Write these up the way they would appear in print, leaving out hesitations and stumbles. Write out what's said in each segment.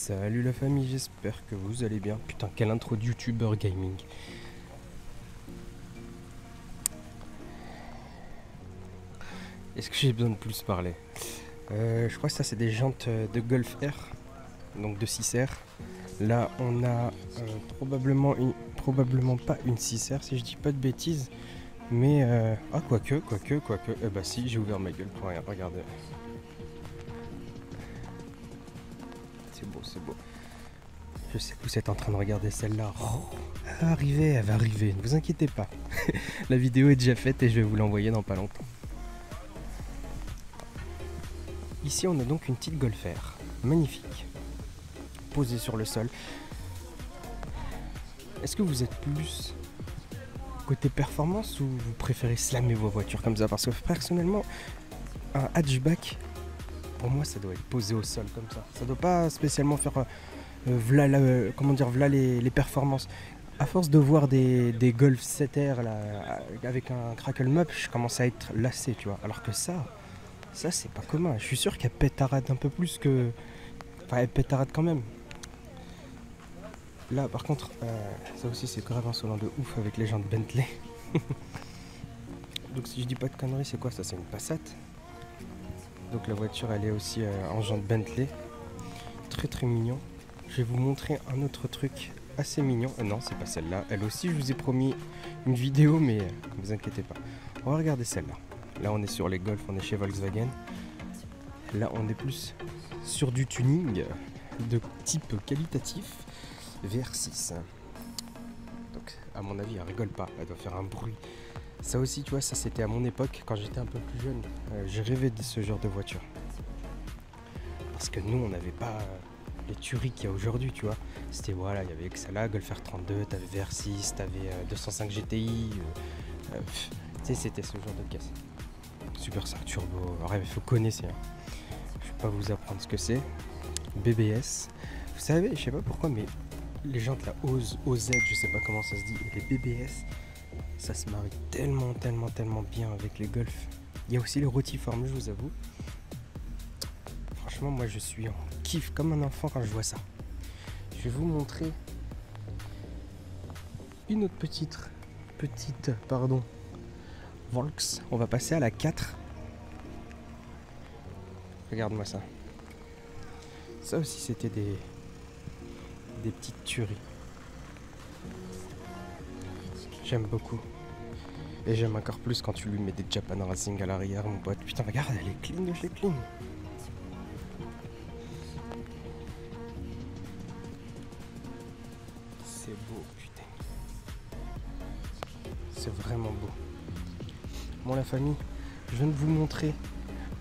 Salut la famille, j'espère que vous allez bien. Putain, quelle intro de youtubeur gaming. Est-ce que j'ai besoin de plus parler? Je crois que ça c'est des jantes de Golf R, donc de 6R. Là on a probablement pas une 6R si je dis pas de bêtises. Mais quoique. Bah si, j'ai ouvert ma gueule pour rien, regardez. C'est beau. Je sais que vous êtes en train de regarder celle-là. Oh, elle va arriver, ne vous inquiétez pas. La vidéo est déjà faite et je vais vous l'envoyer dans pas longtemps. Ici on a donc une petite Golf R, magnifique, posée sur le sol. Est-ce que vous êtes plus côté performance ou vous préférez slammer vos voitures comme ça? Parce que personnellement, un hatchback, pour moi ça doit être posé au sol comme ça. Ça doit pas spécialement faire v'là les performances. À force de voir des Golf 7R là, avec un crackle map, je commence à être lassé, tu vois. Alors que ça c'est pas commun. Je suis sûr qu'elle pétarade un peu plus que... Enfin, elle pétarade quand même. Là, par contre, ça aussi c'est grave insolent de ouf avec les gens de Bentley. Donc si je dis pas de conneries, c'est quoi ça? C'est une Passat. Donc la voiture, elle est aussi en jante Bentley. Très mignon. Je vais vous montrer un autre truc assez mignon. Non, c'est pas celle-là. Elle aussi, je vous ai promis une vidéo, mais ne vous inquiétez pas. On va regarder celle-là. Là, on est sur les Golf, on est chez Volkswagen. Là, on est plus sur du tuning de type qualitatif VR6. Donc, à mon avis, elle rigole pas. Elle doit faire un bruit. Ça aussi, tu vois, ça c'était à mon époque, quand j'étais un peu plus jeune. J'ai rêvé de ce genre de voiture. Parce que nous, on n'avait pas les tueries qu'il y a aujourd'hui, tu vois. C'était, voilà, il y avait Xala, Golf R32, t'avais VR6, t'avais 205 GTI. Tu sais, c'était ce genre de caisse. Super 5 turbo, bref, vous connaissez. Hein. Je vais pas vous apprendre ce que c'est. BBS. Vous savez, je sais pas pourquoi, mais les jantes là, OZ, je sais pas comment ça se dit, les BBS, ça se marie tellement bien avec les Golf. Il y a aussi les rotiformes, je vous avoue. Franchement, moi je suis en kiff comme un enfant quand je vois ça. Je vais vous montrer une autre petite Volks. On va passer à la 4. Regarde-moi ça. Ça aussi c'était des petites tueries. J'aime beaucoup. Et j'aime encore plus quand tu lui mets des Japan Racing à l'arrière, mon pote. Putain, regarde, elle est clean de chez clean. C'est beau, putain. C'est vraiment beau. Bon, la famille, je viens de vous montrer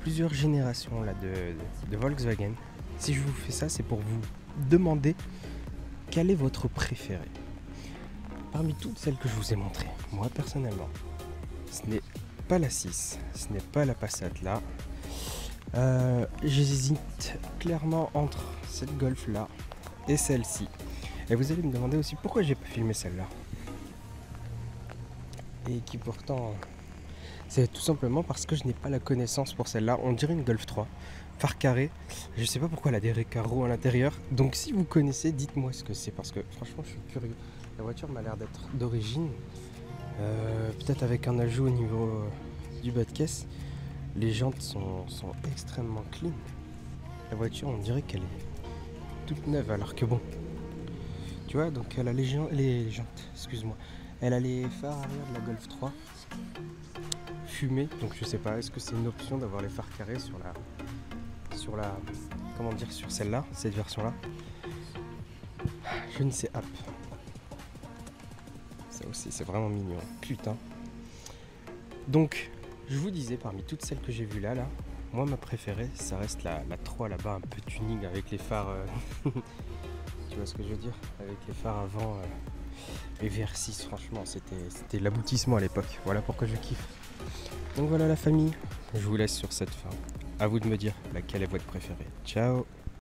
plusieurs générations là, de Volkswagen. Si je vous fais ça, c'est pour vous demander quelle est votre préférée. Parmi toutes celles que je vous ai montrées, moi personnellement, ce n'est pas la 6, ce n'est pas la Passat là. J'hésite clairement entre cette Golf là et celle-ci. Et vous allez me demander aussi pourquoi j'ai pas filmé celle-là. Et qui pourtant, c'est tout simplement parce que je n'ai pas la connaissance pour celle-là. On dirait une Golf 3, phare carré. Je sais pas pourquoi elle a des carreaux à l'intérieur. Donc si vous connaissez, dites-moi ce que c'est, parce que franchement je suis curieux. La voiture m'a l'air d'être d'origine, peut-être avec un ajout au niveau du bas de caisse. Les jantes sont extrêmement clean. La voiture, on dirait qu'elle est toute neuve, alors que bon, tu vois, donc elle a les jantes, excuse-moi. Elle a les phares arrière de la Golf 3 fumés, donc je sais pas, est-ce que c'est une option d'avoir les phares carrés sur celle-là, cette version-là? Je ne sais pas. Ça aussi, c'est vraiment mignon. Putain. Donc, je vous disais, parmi toutes celles que j'ai vues là, moi, ma préférée, ça reste la 3 là-bas, un peu tuning avec les phares. Tu vois ce que je veux dire? Avec les phares avant. Les VR6, franchement, c'était l'aboutissement à l'époque. Voilà pourquoi je kiffe. Donc voilà la famille. Je vous laisse sur cette fin. À vous de me dire laquelle est votre préférée. Ciao!